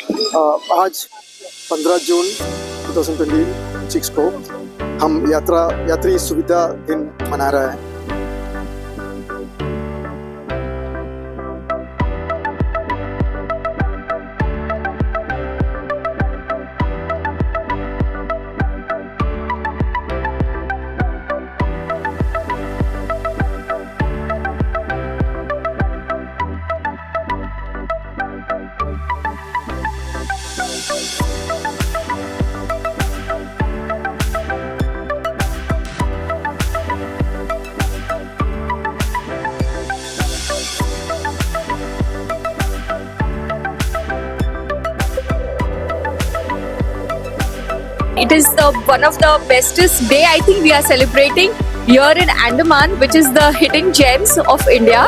आज 15 जून 2026 को हम यात्री सुविधा दिन मना रहे हैं। It is one of the bestest day I think we are celebrating here in Andaman, which is the hidden gems of India,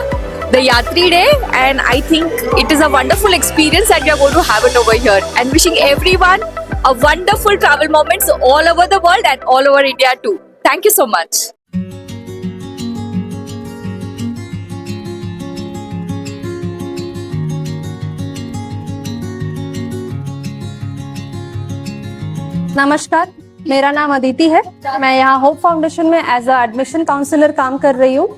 the Yatri Day, and I think it is a wonderful experience and we are going to have it over here. And wishing everyone a wonderful travel moments all over the world and all over India too. Thank you so much. नमस्कार, मेरा नाम अदिति है। मैं यहाँ hope foundation में as a admission counsellor काम कर रही हूँ।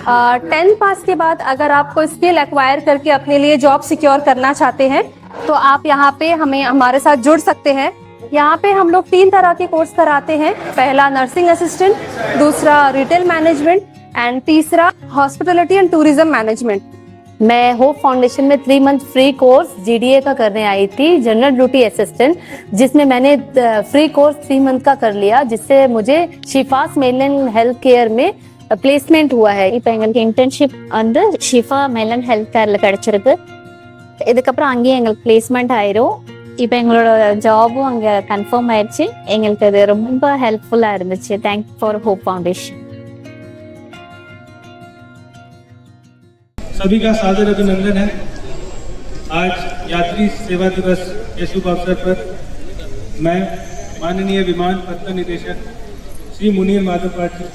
10th पास के बाद अगर आप कोई स्किल एक्वायर करके अपने लिए जॉब सिक्योर करना चाहते हैं तो आप यहाँ पे हमारे साथ जुड़ सकते हैं। यहाँ पे हम लोग 3 तरह के कोर्स कराते हैं। पहला नर्सिंग असिस्टेंट, दूसरा रिटेल मैनेजमेंट एंड तीसरा हॉस्पिटलिटी एंड टूरिज्म मैनेजमेंट। मैं होप फाउंडेशन में 3 मंथ फ्री कोर्स जीडीए का करने आई थी, जनरल ड्यूटी असिस्टेंट, जिसमें मैंने फ्री कोर्स 3 मंथ का कर लिया, जिससे मुझे शिफास मेलन हेल्थ केयर में प्लेसमेंट हुआ है। இப்போ எங்களுக்கு இன்டர்ன்ஷிப் வந்து ஷிஃபா மெலன் ஹெல்த் கேர்ல கிடைச்சிருக்கு. இதுக்கப்புறம் அங்கேயே எங்களுக்கு பிளேஸ்மெண்ட் ஆயிரும். இப்போ எங்களோட ஜாபும் அங்கே கன்ஃபார்ம் ஆயிடுச்சு. எங்களுக்கு அது ரொம்ப ஹெல்ப்ஃபுல்லாக இருந்துச்சு. Thank for hope foundation. सभी का सादर अभिनंदन है। आज यात्री सेवा दिवस के शुभ अवसर पर मैं माननीय विमानपत्तन निदेशक श्री मुनीर माधव पाटिल,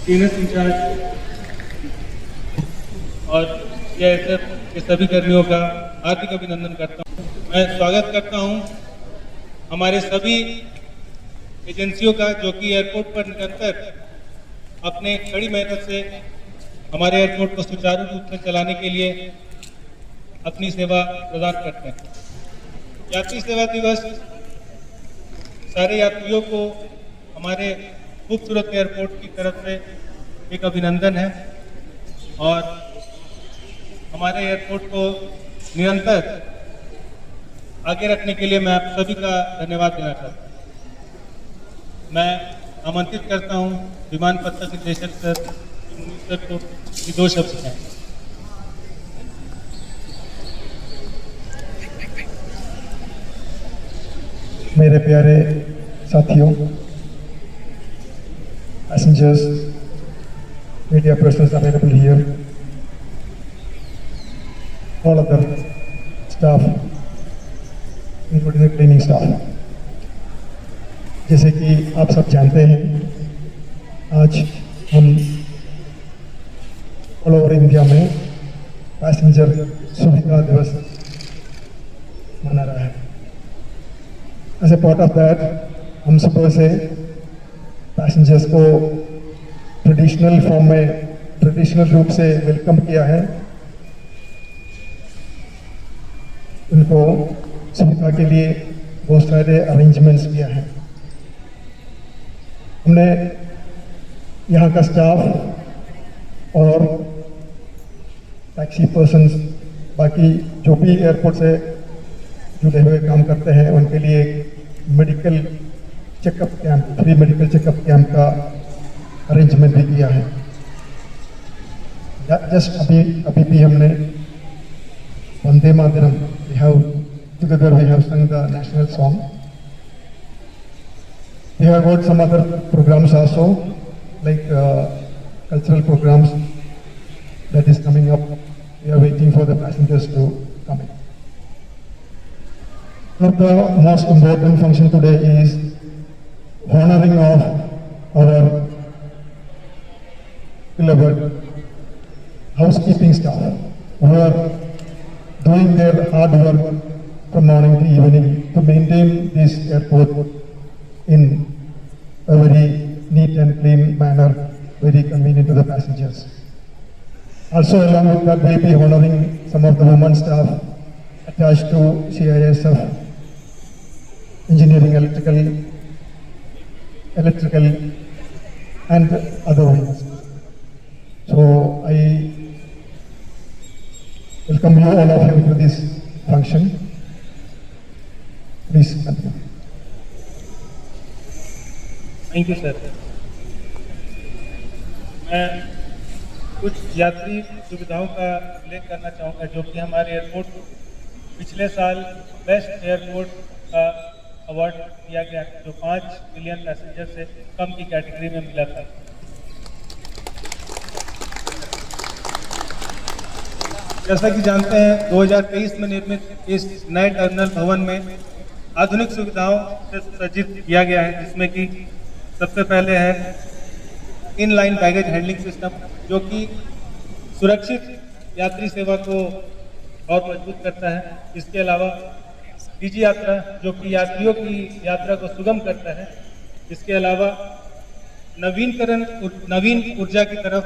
सीनियर इंचार्ज और सीआईएसएफ के सभी कर्मियों का हार्दिक अभिनंदन करता हूं। मैं स्वागत करता हूं हमारे सभी एजेंसियों का, जो कि एयरपोर्ट पर निरंतर अपने कड़ी मेहनत से हमारे एयरपोर्ट को सुचारू रूप से चलाने के लिए अपनी सेवा प्रदान करते हैं। यात्री सेवा दिवस सारे यात्रियों को हमारे खूबसूरत एयरपोर्ट की तरफ से एक अभिनंदन है और हमारे एयरपोर्ट को निरंतर आगे रखने के लिए मैं आप सभी का धन्यवाद देना चाहता हूँ। मैं आमंत्रित करता हूँ विमानपत्तन निदेशक सर को 2 शब्द हैं। मेरे प्यारे साथियों, passengers, media persons available here, all other staff, including the cleaning staff. जैसे कि आप सब जानते हैं, आज हम ऑल ओवर इंडिया में पैसेंजर सुविधा दिवस मना रहा है। As a part of that हम सुबह से पैसेंजर्स को ट्रेडिशनल फॉर्म में, ट्रेडिशनल रूप से वेलकम किया है। उनको सुविधा के लिए बहुत सारे अरेंजमेंट्स किया है। हमने यहाँ का स्टाफ और टैक्सी पर्सन्स, बाकी जो भी एयरपोर्ट से जुड़े हुए काम करते हैं, उनके लिए medical checkup camp, free medical checkup camp का अरेंजमेंट भी किया है। जस्ट अभी भी हमने Vande Mataram, together we have sung the national song. We have got some other programs also, like cultural programs that is coming up. We are waiting for the passengers to come in. One of the most important function today is honoring of our beloved housekeeping staff who are doing their hard work from morning to evening to maintain this airport in a very neat and clean manner, very convenient to the passengers. Also, along with that, we'll be honoring some of the women staff attached to CISF, engineering, electrical, and other ones. So I welcome you, all of you, to this function. Please continue. Thank you sir. मैं कुछ यात्री सुविधाओं का उल्लेख करना चाहूँगा जो कि हमारे एयरपोर्ट को पिछले साल बेस्ट एयरपोर्ट का अवार्ड दिया गया जो 5 मिलियन पैसेंजर से कम की कैटेगरी में मिला था। जैसा कि जानते हैं 2023 में निर्मित इस नए टर्मिनल भवन में आधुनिक सुविधाओं से सज्जित किया गया है, जिसमें कि सबसे पहले है इनलाइन बैगेज हैंडलिंग सिस्टम जो कि सुरक्षित यात्री सेवा को और मजबूत करता है। इसके अलावा डिजी यात्रा जो कि यात्रियों की यात्रा को सुगम करता है। इसके अलावा नवीन ऊर्जा की तरफ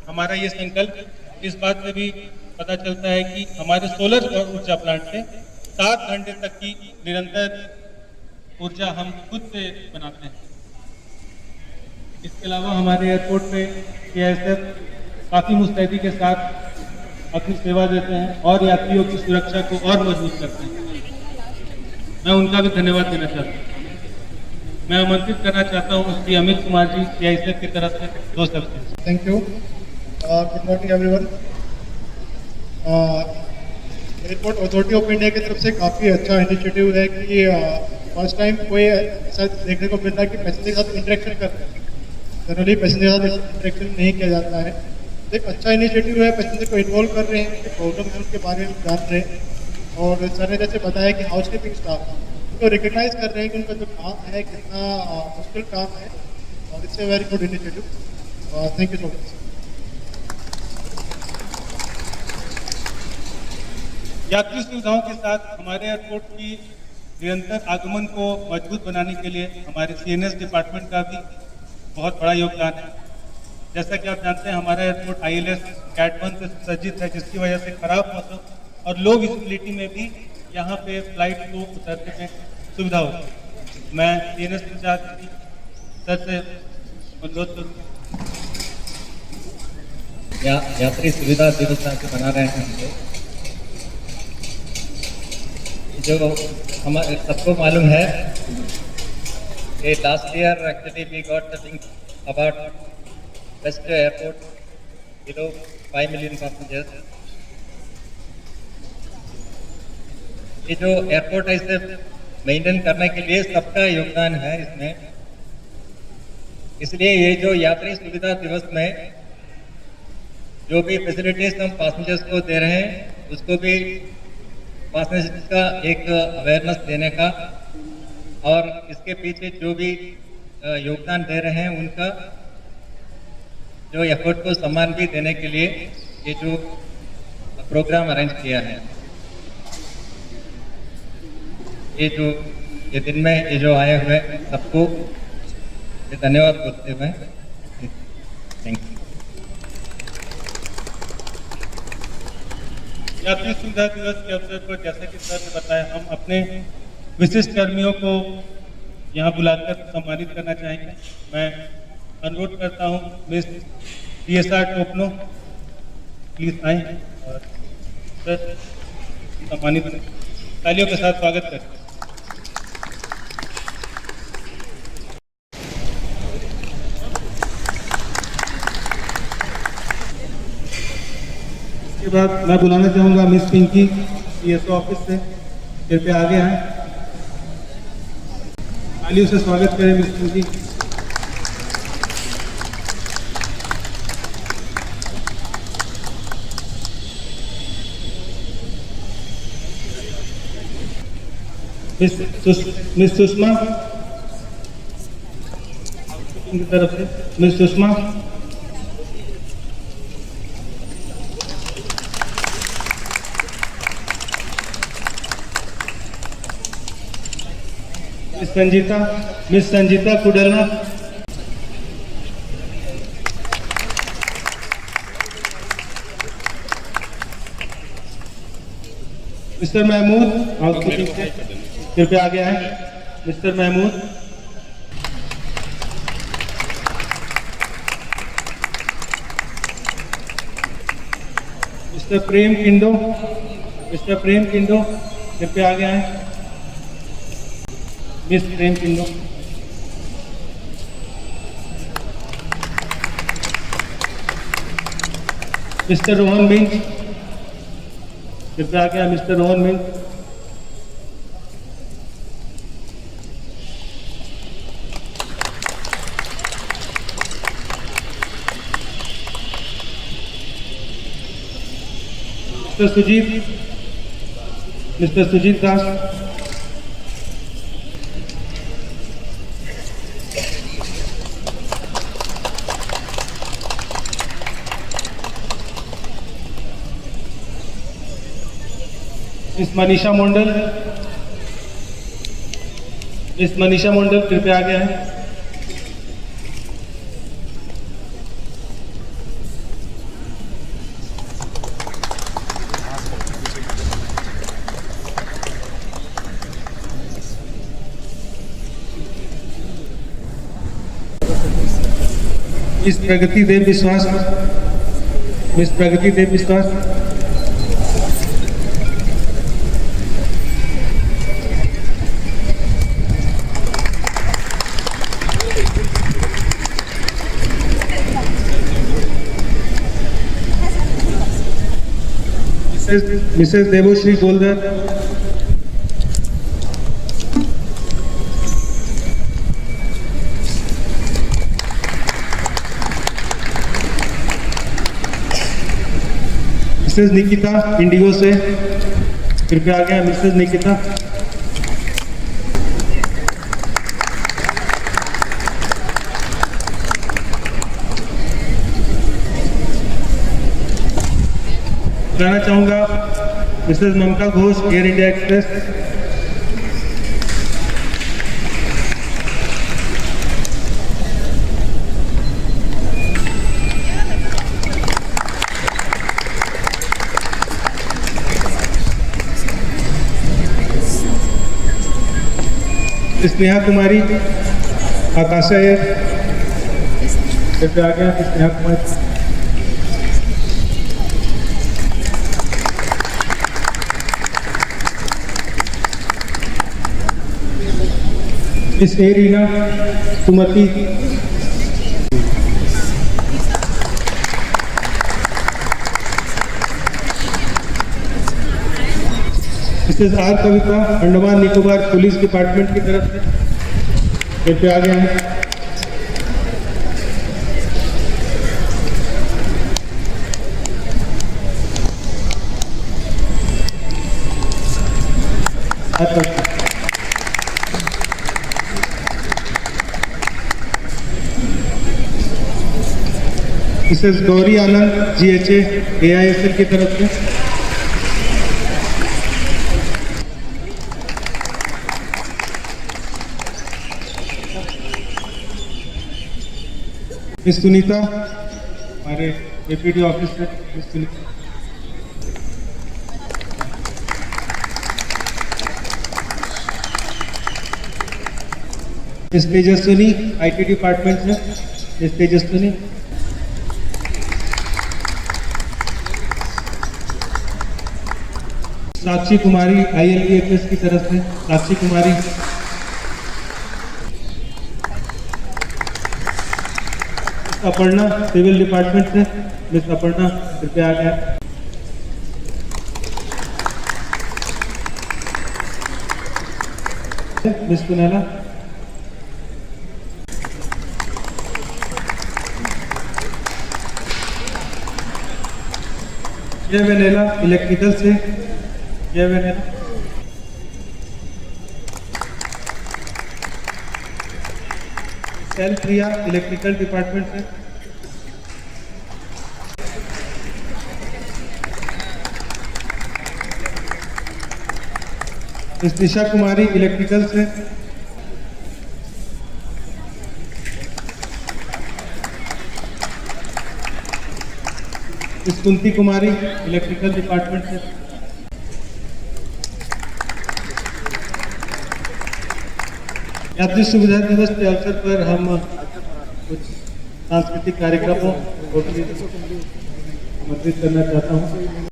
हमारा ये संकल्प इस बात से भी पता चलता है कि हमारे सोलर ऊर्जा प्लांट से 7 घंटे तक की निरंतर ऊर्जा हम खुद से बनाते हैं। इसके अलावा हमारे एयरपोर्ट पे सीआईएसएफ काफ़ी मुस्तैदी के साथ अपनी सेवा देते हैं और यात्रियों की सुरक्षा को और मजबूत करते हैं। मैं उनका भी धन्यवाद देना चाहता हूँ। मैं आमंत्रित करना चाहता हूँ श्री अमित कुमार जी सीआईएसएफ की तरफ से 2 शब्द। Thank you. Good morning, everyone. Airport authority of India की तरफ से काफ़ी अच्छा इनिशिएटिव है कि फर्स्ट टाइम कोई ऐसा देखने को मिल रहा है कि पैसेंजर के साथ इंटरेक्शन कर रहे हैं। जनरली पैसेंजर के साथ इंटरेक्शन नहीं किया जाता है। एक अच्छा इनिशिएटिव है, पैसेंजर को इन्वॉल्व कर रहे हैं, उनकी प्रॉब्लम है उसके बारे में जान रहे हैं। और सर ने जैसे बताया कि हाउस कीपिंग स्टाफ उनको रिकग्नाइज कर रहे हैं कि उनका जो काम है कितना मुश्किल काम है, और it's a very good initiative. Thank you so much. यात्री सुविधाओं के साथ हमारे एयरपोर्ट की निरंतर आगमन को मजबूत बनाने के लिए हमारे सीएनएस डिपार्टमेंट का भी बहुत बड़ा योगदान है। जैसा कि आप जानते हैं हमारा एयरपोर्ट ILS Cat 1 से सज्जित है, जिसकी वजह से खराब मौसम और लो विजिबिलिटी में भी यहाँ पे फ्लाइट को उतरने में सुविधा होती है। मैं सीएनएस इंचार्ज सर से अनुरोध करूँगा। यात्री सुविधा दिवस से मना रहे हैं हम लोग। जो हमारे सबको मालूम है कि last year actually we got the thing about best airport below 5 million passengers. ये जो एयरपोर्ट है इसे मेंटेन करने के लिए सबका योगदान है इसमें। इसलिए ये जो यात्री सुविधा दिवस में जो भी फैसिलिटीज हम पैसेंजर्स को दे रहे हैं उसको भी पैसेंजर्स का एक अवेयरनेस देने का और इसके पीछे जो भी योगदान दे रहे हैं उनका जो एफर्ट को सम्मान भी देने के लिए ये जो प्रोग्राम अरेंज किया है। ये दिन में ये जो आए हुए सबको धन्यवाद बोलते हुए थैंक यू। यात्री सुविधा दिवस के अवसर पर जैसे कि सर ने बताया हम अपने विशिष्ट कर्मियों को यहाँ बुलाकर सम्मानित करना चाहेंगे। मैं अनुरोध करता हूँ मिस DSR टोपनो प्लीज आए और सर सम्मानित तालियों के साथ स्वागत करें। इसके बाद मैं बुलाना चाहूँगा मिस पिंकी CSO ऑफिस से, कृपया आगे आए। तालियों से स्वागत करें मिस पिंकी। मिस सुषमा की तरफ से miss Sushma. Miss Sanjeeta Kudalna, Mr Mahmood housekeeping से कृपया आगे आए। मिस्टर महमूद, मिस्टर प्रेम किंडो कृपया आगे आए। मिस प्रेम किंडो, मिस्टर रोहन मिंज कृपया आगे आए। Mr Rohan Minj, Mr Sujeet Das, miss Manisha Mandal कृपया आगे आए। Miss Pragati Dev Biswas, Mrs Debashree Goldar, Mrs Nikita IndiGo से कृपया आगे। मिसेस निकिता, कहना चाहूंगा मिसेस ममता घोष एयर इंडिया एक्सप्रेस, स्नेहा कुमारी आकाशा एयर कृपया आगे। Sneha Kumari, miss Erina Sumati, Mrs R Kavita Andaman Nicobar police department की तरफ से कृपया आगे आए। Mrs Gauri Anand GHA AISL की तरफ से, मिस सुनीता हमारे APD officer, miss Sunita, miss Tejaswini IT department में, मिस तेजस्विनी, साक्षी कुमारी ILBHS की तरफ से, साक्षी कुमारी, अपर्णा सिविल डिपार्टमेंट से, मिस अपर्णा कृपया आ गया। मिस कुनाला, ये वेनेला इलेक्ट्रिकल से, ये वेनेला, सेल प्रिया इलेक्ट्रिकल डिपार्टमेंट से, मिस निशा कुमारी इलेक्ट्रिकल से, मिस कुंती कुमारी इलेक्ट्रिकल डिपार्टमेंट से। यात्री सुविधा दिवस के अवसर पर हम कुछ सांस्कृतिक कार्यक्रमों को आमंत्रित करना चाहता हूँ।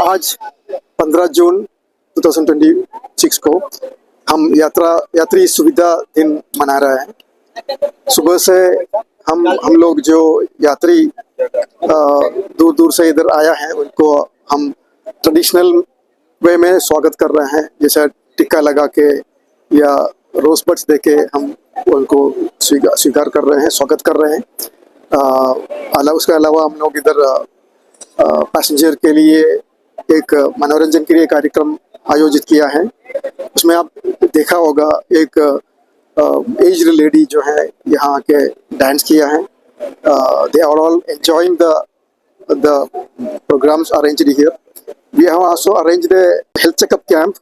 आज 15 जून 2026 को हम यात्री सुविधा दिन मना रहे हैं। सुबह से हम लोग जो यात्री दूर दूर से इधर आया है उनको हम ट्रेडिशनल वे में स्वागत कर रहे हैं, जैसे टिक्का लगा के या रोज बड्स दे के हम उनको स्वीकार कर रहे हैं, स्वागत कर रहे हैं। उसके अलावा हम लोग इधर पैसेंजर के लिए एक मनोरंजन के लिए कार्यक्रम आयोजित किया है। उसमें आप देखा होगा एक एज्ड लेडी जो है यहाँ के डांस किया है। They are all enjoying the programmes arranged here. We have also arranged the health checkup camp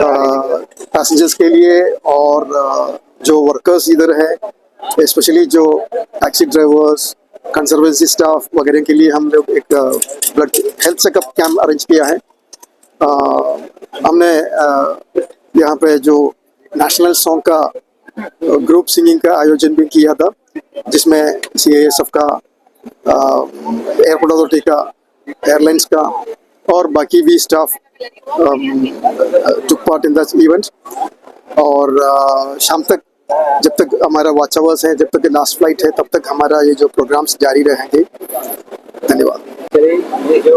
passengers के लिए, और जो वर्कर्स इधर है स्पेशली जो टैक्सी ड्राइवर्स, कंजर्वेंसी स्टाफ वगैरह के लिए हम लोग एक blood health checkup camp arrange किया है। हमने यहाँ पे जो नेशनल सॉन्ग का ग्रुप सिंगिंग का आयोजन भी किया था, जिसमें CISF का, एयरपोर्ट अथॉरिटी का, एयरलाइंस का और बाकी भी staff took part in the event. और शाम तक जब तक हमारा वॉच आवर्स है, जब तक लास्ट फ्लाइट है, तब तक हमारा ये जो प्रोग्राम्स जारी रहेंगे। धन्यवाद। ये जो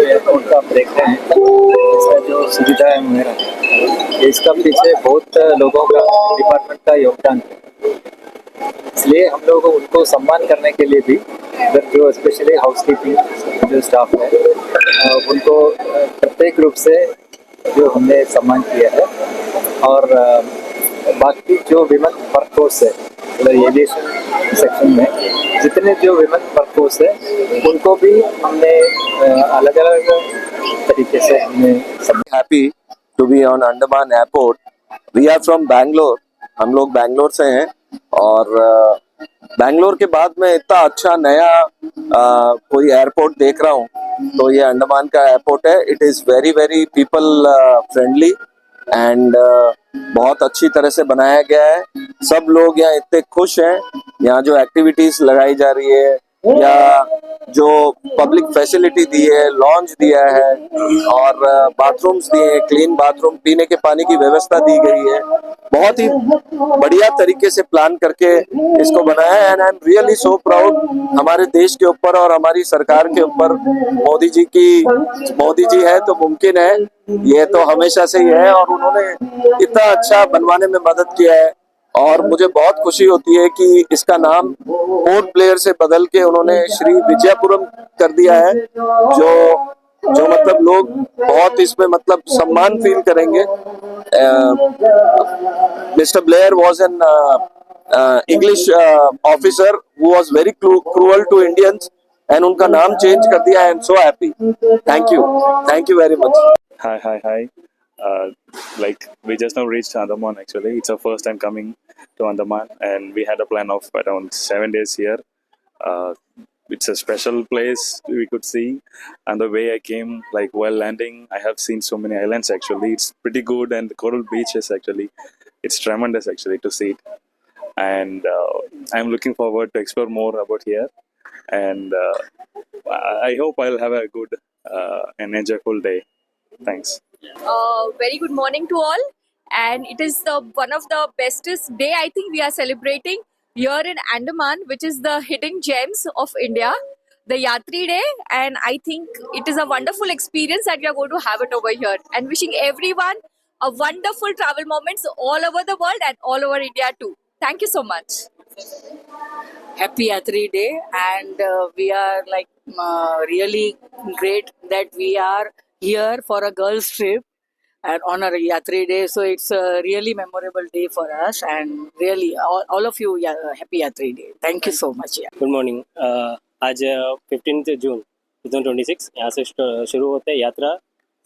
एयरपोर्ट का ब्रेक है, इसका जो सुविधा है मेरा, इसका पीछे बहुत लोगों का, डिपार्टमेंट का योगदान है। इसलिए हम लोग उनको सम्मान करने के लिए भी इधर जो स्पेशली हाउसकीपिंग जो स्टाफ है उनको प्रत्येक रूप से जो हमने सम्मान किया है। और बाकी जो विमेन वर्कफोर्स है, एविएशन सेक्शन में जितने जो विमेन वर्कफोर्स है उनको भी हमने अलग अलग तरीके से हमने happy to be on Andaman airport. We are from Bangalore, हम लोग बैंगलोर से हैं, और बैंगलोर के बाद में इतना अच्छा नया कोई एयरपोर्ट देख रहा हूँ, तो ये अंडमान का एयरपोर्ट है। It is very very people friendly and बहुत अच्छी तरह से बनाया गया है। सब लोग यहाँ इतने खुश हैं, यहाँ जो एक्टिविटीज लगाई जा रही है या जो पब्लिक फैसिलिटी दी है, लॉन्च दिया है और बाथरूम्स दिए हैं, क्लीन बाथरूम, पीने के पानी की व्यवस्था दी गई है, बहुत ही बढ़िया तरीके से प्लान करके इसको बनाया है and I am really so proud हमारे देश के ऊपर और हमारी सरकार के ऊपर। मोदी जी है तो मुमकिन है, ये तो हमेशा से ही है और उन्होंने इतना अच्छा बनवाने में मदद किया है और मुझे बहुत खुशी होती है कि इसका नाम पोर्ट ब्लेयर से बदल के उन्होंने श्री विजयपुरम कर दिया है, जो मतलब लोग बहुत इसमें मतलब सम्मान फील करेंगे। Mister Blair was an English officer who was very cruel to Indians and उनका नाम चेंज कर दिया। I am so happy. Thank you very much. Hi. Like we just now reached Andaman. Actually, it's our first time coming to Andaman, and we had a plan of around 7 days here. Uh, it's a special place we could see, and the way I came, like while landing, I have seen so many islands. Actually, it's pretty good, and the coral beaches actually, it's tremendous actually to see it. And I'm looking forward to explore more about here, and I hope I'll have a good and enjoyable day. Thanks. Very good morning to all, and it is the one of the bestest day I think we are celebrating here in Andaman, which is the hidden gems of India, the Yatri Day, and I think it is a wonderful experience that we are going to have it over here, and wishing everyone a wonderful travel moments all over the world and all over India too. Thank you so much. Happy Yatri Day, and we are like really great that we are here for a girls trip and on a Yatri Day, so it's a really memorable day for us, and really all of you, happy Yatri Day. Thank you so much. Good morning. आज 15 जून 2026 यहाँ से शुरू होते हैं यात्रा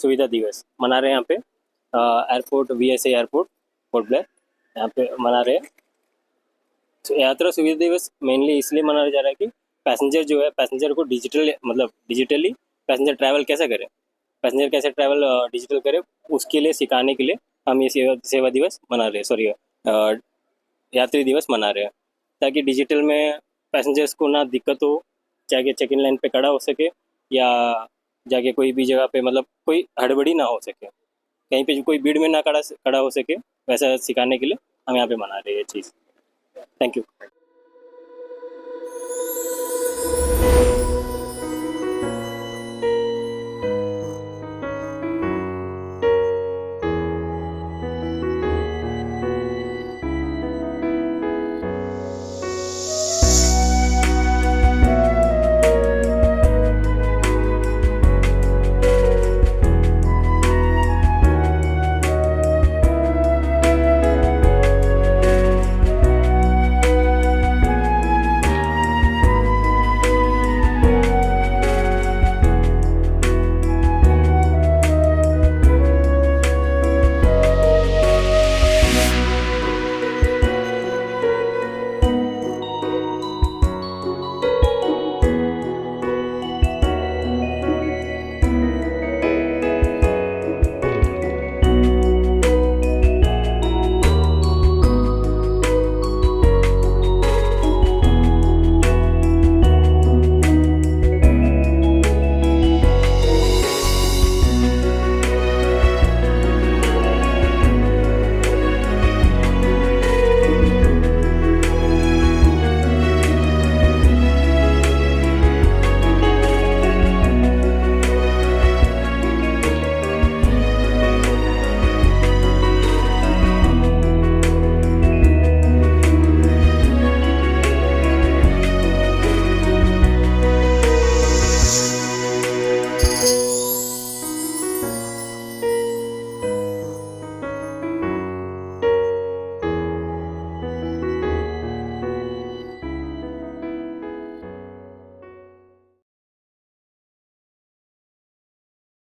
सुविधा दिवस मना रहे हैं यहाँ पे airport VSA airport port Blair यहाँ पे मना रहे हैं। तो यात्रा सुविधा दिवस मेनली इसलिए मनाया जा रहा है कि पैसेंजर को डिजिटली पैसेंजर ट्रैवल कैसे करें, पैसेंजर कैसे ट्रैवल डिजिटल करे, उसके लिए सिखाने के लिए हम ये सेवा दिवस मना रहे हैं, सॉरी यात्री दिवस मना रहे हैं, ताकि डिजिटल में पैसेंजर्स को ना दिक्कत हो, जाके चेक इन लाइन पे खड़ा हो सके या जाके कोई भी जगह पे मतलब कोई हड़बड़ी ना हो सके, कहीं पे कोई भीड़ में ना खड़ा हो सके, वैसा सिखाने के लिए हम यहाँ पे मना रहे हैं ये चीज़। Thank you.